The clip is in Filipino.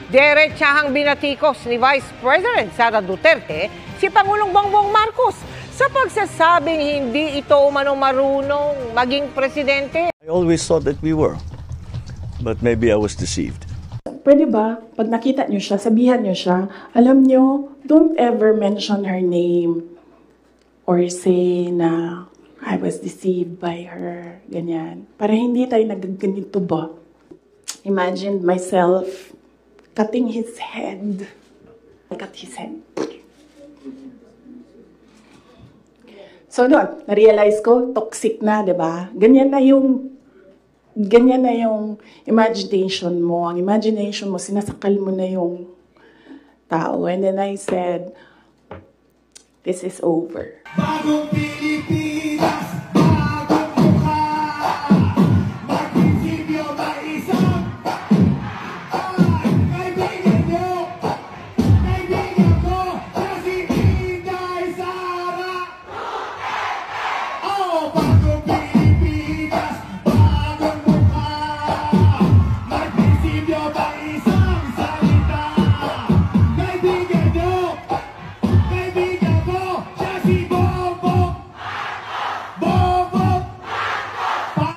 Diretsahang binatikos ni Vice President Sara Duterte si Pangulong Bongbong Marcos sa pagsasabing hindi ito umano marunong maging presidente. I always thought that we were, but maybe I was deceived. Pwede ba, pag nakita niyo siya, sabihan niyo siya, alam niyo, don't ever mention her name or say na I was deceived by her, ganyan. Para hindi tayo nagaganito ba? Imagine myself cutting his head. I cut his head. So noon, na-realize ko, toxic na, di ba? Ganyan na yung imagination mo. Ang imagination mo, sinasakal mo na yung tao. And then I said, this is over.